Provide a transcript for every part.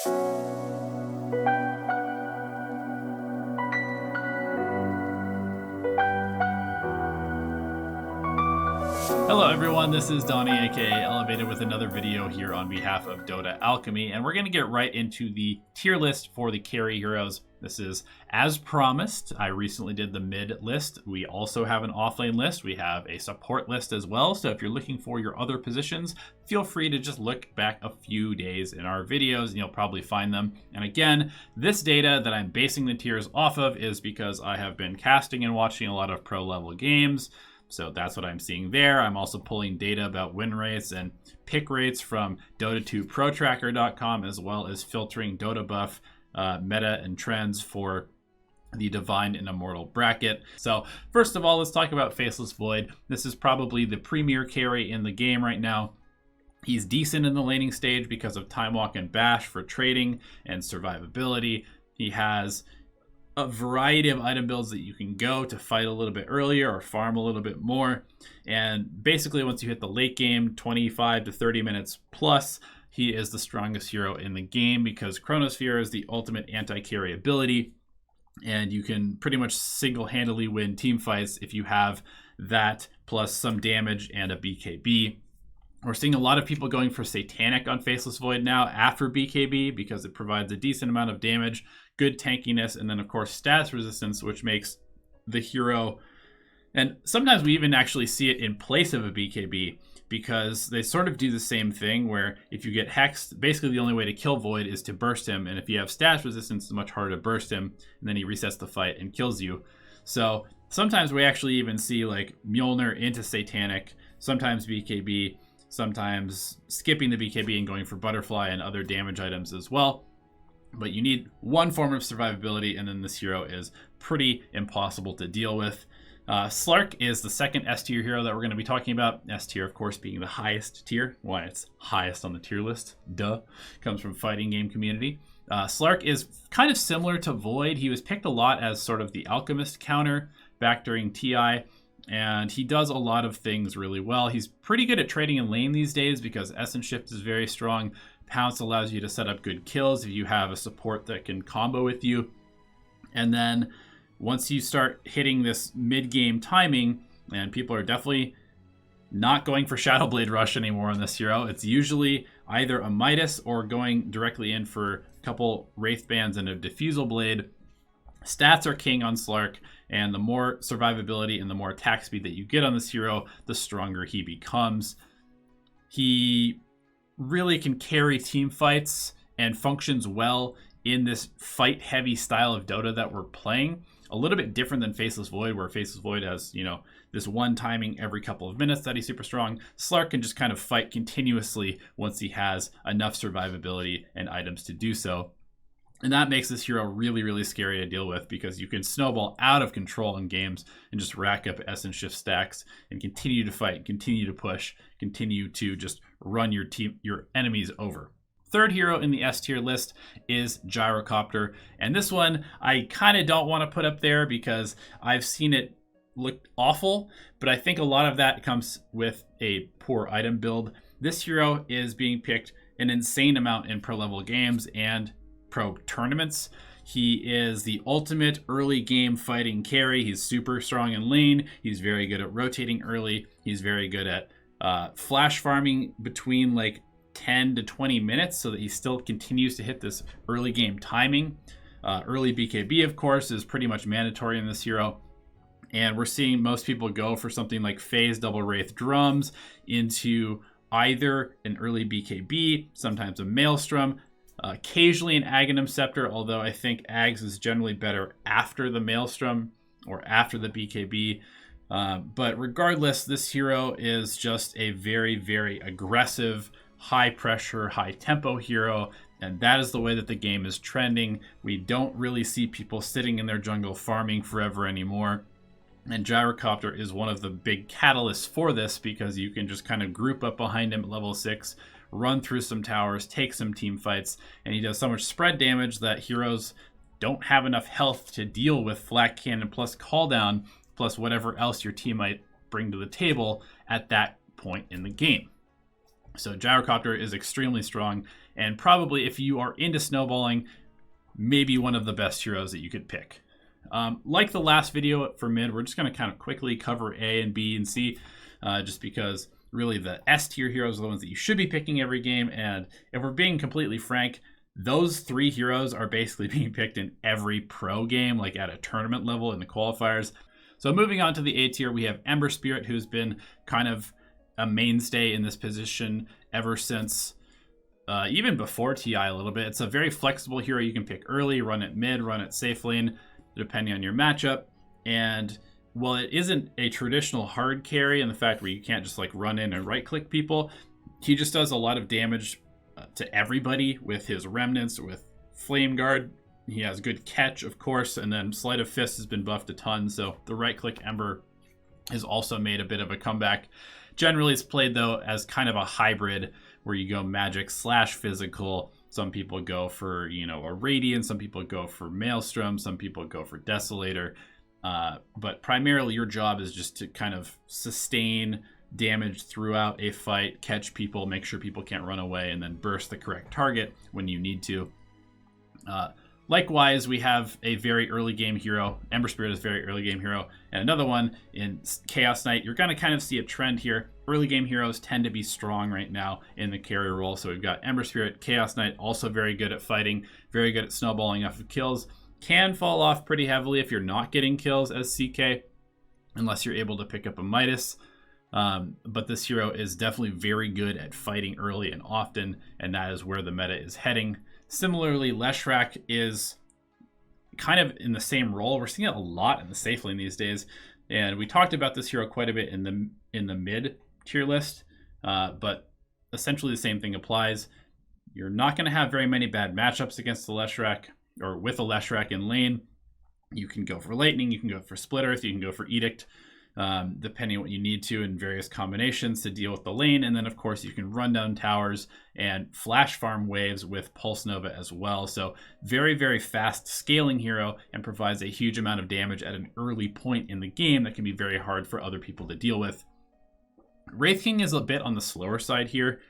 Hello everyone, this is Donnie aka Elevated with another video here on behalf of Dota Alchemy, and we're going to get right into the tier list for the carry heroes. This is as promised. I recently did the mid list. We also have an offlane list. We have a support list as well, so if you're looking for your other positions, feel free to just look back a few days in our videos and you'll probably find them. And again, this data that I'm basing the tiers off of is because I have been casting and watching a lot of pro level games. So that's what I'm seeing there. I'm also pulling data about win rates and pick rates from Dota2ProTracker.com, as well as filtering Dota buff meta and trends for the Divine and Immortal bracket. So first of all, let's talk about Faceless Void. This is probably the premier carry in the game right now. He's decent in the laning stage because of Time Walk and Bash for trading and survivability. He has a variety of item builds that you can go to fight a little bit earlier or farm a little bit more. And basically once you hit the late game, 25 to 30 minutes plus, he is the strongest hero in the game because Chronosphere is the ultimate anti-carry ability. And you can pretty much single-handedly win team fights if you have that plus some damage and a BKB. We're seeing a lot of people going for Satanic on Faceless Void now after BKB because it provides a decent amount of damage, good tankiness, and then of course stats resistance, which makes the hero, and sometimes we even actually see it in place of a BKB because they sort of do the same thing where if you get hexed, basically the only way to kill Void is to burst him, and if you have stats resistance, it's much harder to burst him, and then he resets the fight and kills you. So sometimes we actually even see like Mjolnir into Satanic, sometimes BKB, sometimes skipping the BKB and going for Butterfly and other damage items as well. But you need one form of survivability, and then this hero is pretty impossible to deal with. Slark is the second S tier hero that we're going to be talking about. S tier, of course, being the highest tier. Why it's highest on the tier list. Duh. Comes from fighting game community. Slark is kind of similar to Void. He was picked a lot as sort of the alchemist counter back during TI. And he does a lot of things really well. He's pretty good at trading in lane these days because Essence Shift is very strong. Pounce allows you to set up good kills if you have a support that can combo with you. And then once you start hitting this mid-game timing, and people are definitely not going for Shadowblade Rush anymore on this hero, it's usually either a Midas or going directly in for a couple Wraith Bands and a Diffusal Blade. Stats are king on Slark, and the more survivability and the more attack speed that you get on this hero, the stronger he becomes. He really can carry team fights and functions well in this fight-heavy style of Dota that we're playing. A little bit different than Faceless Void, where Faceless Void has, this one timing every couple of minutes that he's super strong. Slark can just kind of fight continuously once he has enough survivability and items to do so. And that makes this hero really, really scary to deal with because you can snowball out of control in games and just rack up Essence Shift stacks and continue to fight, continue to push, continue to just run your enemies over. Third hero in the S tier list is Gyrocopter. And this one I kind of don't want to put up there because I've seen it look awful, but I think a lot of that comes with a poor item build. This hero is being picked an insane amount in pro level games and pro tournaments. He is the ultimate early game fighting carry. He's super strong in lane. He's very good at rotating early. He's very good at flash farming between like 10 to 20 minutes so that he still continues to hit this early game timing. Early BKB, of course, is pretty much mandatory in this hero. And we're seeing most people go for something like Phase Double Wraith Drums into either an early BKB, sometimes a Maelstrom, occasionally an Aghanim Scepter, although I think Ags is generally better after the Maelstrom or after the BKB. But regardless, this hero is just a very, very aggressive, high pressure, high tempo hero. And that is the way that the game is trending. We don't really see people sitting in their jungle farming forever anymore. And Gyrocopter is one of the big catalysts for this because you can just kind of group up behind him at level 6, run through some towers, take some team fights, and he does so much spread damage that heroes don't have enough health to deal with Flak Cannon plus cooldown plus whatever else your team might bring to the table at that point in the game. So Gyrocopter is extremely strong, and probably if you are into snowballing, maybe one of the best heroes that you could pick. Like the last video for mid, we're just going to kind of quickly cover A and B and C, just because really the S tier heroes are the ones that you should be picking every game. And if we're being completely frank, those 3 heroes are basically being picked in every pro game, like at a tournament level in the qualifiers. So moving on to the A tier, we have Ember Spirit, who's been kind of a mainstay in this position ever since even before TI a little bit. It's a very flexible hero. You can pick early, run it mid, run it safe lane, depending on your matchup. And while it isn't a traditional hard carry in the fact where you can't just like run in and right click people, he just does a lot of damage to everybody with his remnants, with Flame Guard. He has good catch, of course, and then Sleight of Fist has been buffed a ton, so the right click Ember has also made a bit of a comeback. Generally, it's played though as kind of a hybrid where you go magic / physical. Some people go for, a Radiant, some people go for Maelstrom, some people go for Desolator. But primarily your job is just to kind of sustain damage throughout a fight, catch people, make sure people can't run away, and then burst the correct target when you need to. Likewise, we have a very early game hero. Ember Spirit is a very early game hero. And another one in Chaos Knight. You're going to kind of see a trend here. Early game heroes tend to be strong right now in the carry role. So we've got Ember Spirit, Chaos Knight, also very good at fighting, very good at snowballing off of kills. Can fall off pretty heavily if you're not getting kills as CK, unless you're able to pick up a Midas. But this hero is definitely very good at fighting early and often, and that is where the meta is heading. Similarly, Leshrac is kind of in the same role. We're seeing it a lot in the safe lane these days, and we talked about this hero quite a bit in the mid tier list, but essentially the same thing applies. You're not going to have very many bad matchups against the Leshrac, or with a Leshrac in lane. You can go for Lightning, you can go for Split Earth, you can go for Edict, depending on what you need to in various combinations to deal with the lane. And then, of course, you can run down towers and flash farm waves with Pulse Nova as well. So very, very fast scaling hero, and provides a huge amount of damage at an early point in the game that can be very hard for other people to deal with. Wraith King is a bit on the slower side here.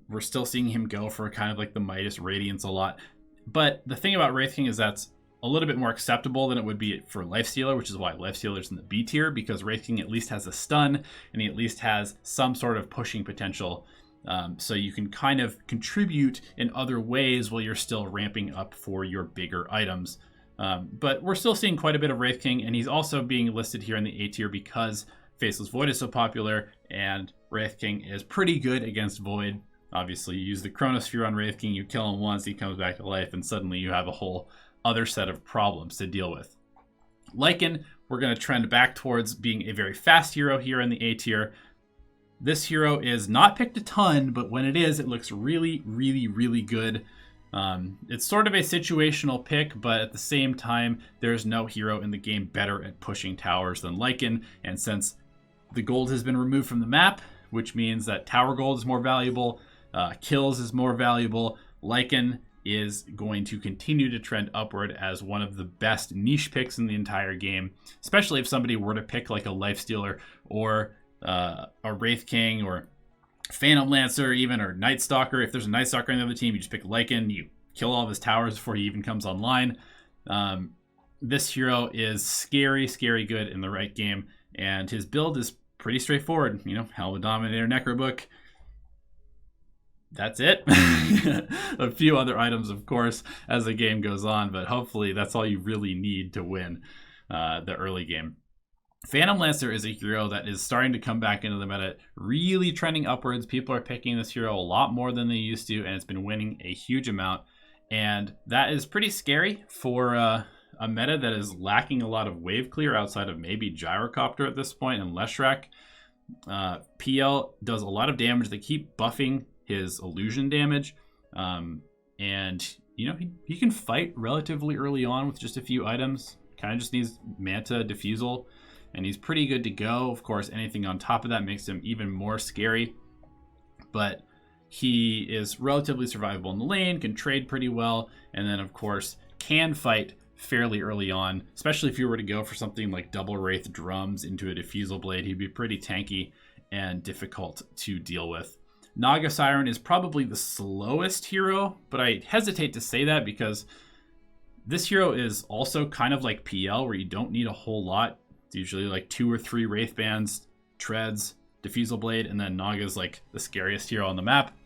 We're still seeing him go for kind of like the Midas Radiance a lot. But the thing about Wraith King is that's a little bit more acceptable than it would be for Lifestealer, which is why Lifestealer's in the B tier, because Wraith King at least has a stun, and he at least has some sort of pushing potential. So you can kind of contribute in other ways while you're still ramping up for your bigger items. But we're still seeing quite a bit of Wraith King, and he's also being listed here in the A tier because Faceless Void is so popular, and Wraith King is pretty good against Void. Obviously, you use the Chronosphere on Wraith King, you kill him once, he comes back to life, and suddenly you have a whole other set of problems to deal with. Lycan, we're going to trend back towards being a very fast hero here in the A tier. This hero is not picked a ton, but when it is, it looks really, really, really good. It's sort of a situational pick, but at the same time, there's no hero in the game better at pushing towers than Lycan. And since the gold has been removed from the map, which means that tower gold is more valuable, kills is more valuable, Lycan is going to continue to trend upward as one of the best niche picks in the entire game, especially if somebody were to pick like a Lifestealer or a Wraith King or Phantom Lancer even, or Night Stalker. If there's a Night Stalker on the other team, you just pick Lycan, you kill all of his towers before he even comes online. This hero is scary, scary good in the right game, and his build is pretty straightforward. Helm of Dominator, Necrobook. That's it. A few other items, of course, as the game goes on, but hopefully that's all you really need to win the early game. Phantom Lancer is a hero that is starting to come back into the meta, really trending upwards. People are picking this hero a lot more than they used to, and it's been winning a huge amount. And that is pretty scary for a meta that is lacking a lot of wave clear outside of maybe Gyrocopter at this point and Leshrac. PL does a lot of damage. They keep buffing his illusion damage, and he can fight relatively early on with just a few items. Kind of just needs Manta Diffusal, and he's pretty good to go. Of course, anything on top of that makes him even more scary, but he is relatively survivable in the lane, can trade pretty well, and then of course can fight fairly early on, especially if you were to go for something like double Wraith Drums into a Diffusal Blade. He'd be pretty tanky and difficult to deal with. Naga Siren is probably the slowest hero, but I hesitate to say that because this hero is also kind of like PL, where you don't need a whole lot. It's usually like 2 or 3 Wraith Bands, Treads, Diffusal Blade, and then Naga's like the scariest hero on the map.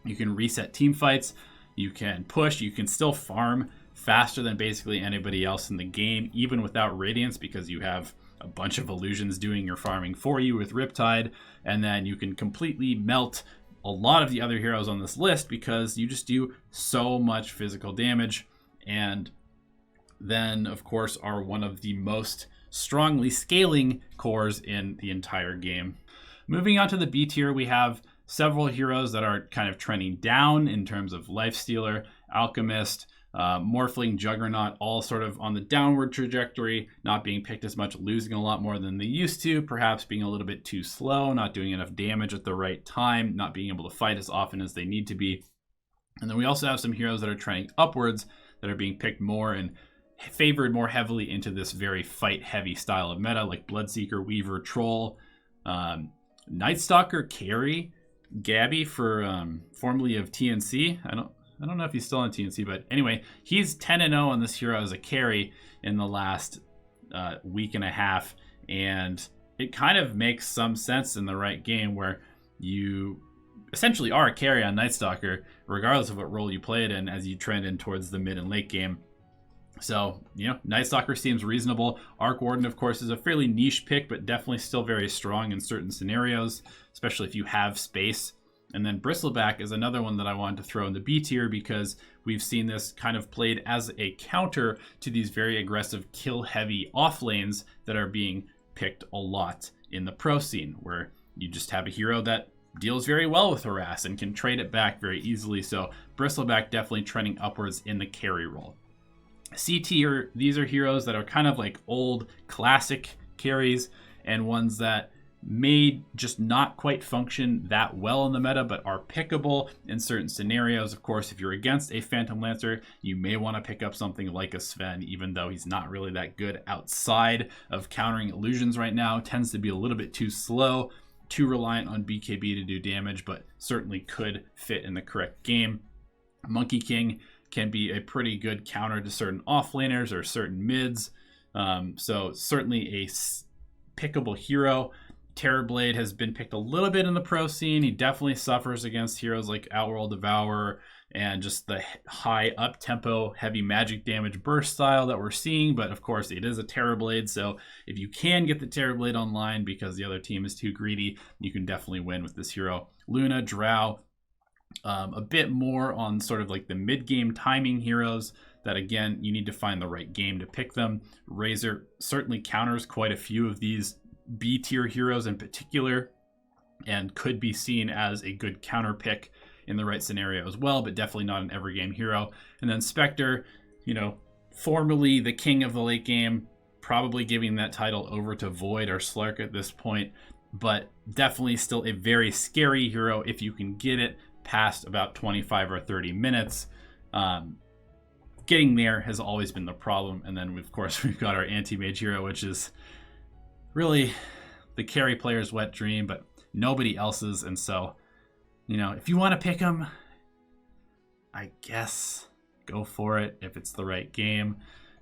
You can reset team fights, you can push, you can still farm faster than basically anybody else in the game, even without Radiance, because you have a bunch of illusions doing your farming for you with Riptide, and then you can completely melt a lot of the other heroes on this list because you just do so much physical damage, and then of course are one of the most strongly scaling cores in the entire game. Moving on to the B tier, we have several heroes that are kind of trending down in terms of Lifestealer, Alchemist, Morphling, Juggernaut, all sort of on the downward trajectory, not being picked as much, losing a lot more than they used to, perhaps being a little bit too slow, not doing enough damage at the right time, not being able to fight as often as they need to be. And then we also have some heroes that are trending upwards that are being picked more and favored more heavily into this very fight-heavy style of meta, like Bloodseeker, Weaver, Troll, Nightstalker, Carry, Gabby for formerly of TNC. I don't know if he's still on TNC, but anyway, he's 10-0 on this hero as a carry in the last week and a half, and it kind of makes some sense in the right game where you essentially are a carry on Nightstalker, regardless of what role you play it in, as you trend in towards the mid and late game. So, you know, Nightstalker seems reasonable. Arc Warden, of course, is a fairly niche pick, but definitely still very strong in certain scenarios, especially if you have space. And then Bristleback is another one that I wanted to throw in the B tier because we've seen this kind of played as a counter to these very aggressive kill-heavy off lanes that are being picked a lot in the pro scene, where you just have a hero that deals very well with harass and can trade it back very easily. So Bristleback definitely trending upwards in the carry role. C tier, these are heroes that are kind of like old classic carries and ones that may just not quite function that well in the meta, but are pickable in certain scenarios. Of course, if you're against a Phantom Lancer, you may want to pick up something like a Sven, even though he's not really that good outside of countering illusions right now. Tends to be a little bit too slow, too reliant on BKB to do damage, but certainly could fit in the correct game. Monkey King can be a pretty good counter to certain offlaners or certain mids. So certainly a pickable hero. Terrorblade has been picked a little bit in the pro scene. He definitely suffers against heroes like Outworld Devourer and just the high up-tempo, heavy magic damage burst style that we're seeing. But of course, it is a Terrorblade, so if you can get the Terrorblade online because the other team is too greedy, you can definitely win with this hero. Luna, Drow, a bit more on sort of like the mid-game timing heroes that, again, you need to find the right game to pick them. Razor certainly counters quite a few of these B-tier heroes in particular and could be seen as a good counter pick in the right scenario as well, but definitely not an every game hero. And then Spectre, you know, formerly the king of the late game, probably giving that title over to Void or Slark at this point, but definitely still a very scary hero if you can get it past about 25 or 30 minutes. Getting there has always been the problem. And then, of course, we've got our anti-mage hero, which is really the carry player's wet dream, but nobody else's. And so, you know, if you want to pick him, I guess go for it if it's the right game.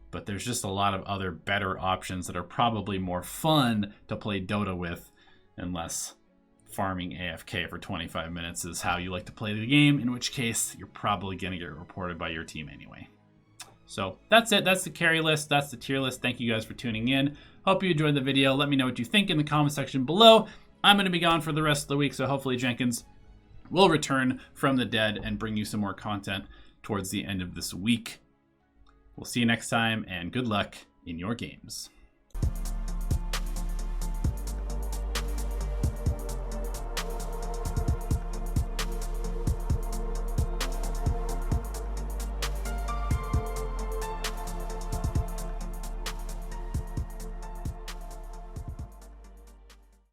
But there's just a lot of other better options that are probably more fun to play Dota with, unless farming AFK for 25 minutes is how you like to play the game, in which case you're probably going to get reported by your team anyway. So that's it. That's the carry list. That's the tier list. Thank you guys for tuning in. Hope you enjoyed the video. Let me know what you think in the comment section below. I'm going to be gone for the rest of the week, so hopefully Jenkins will return from the dead and bring you some more content towards the end of this week. We'll see you next time, and good luck in your games.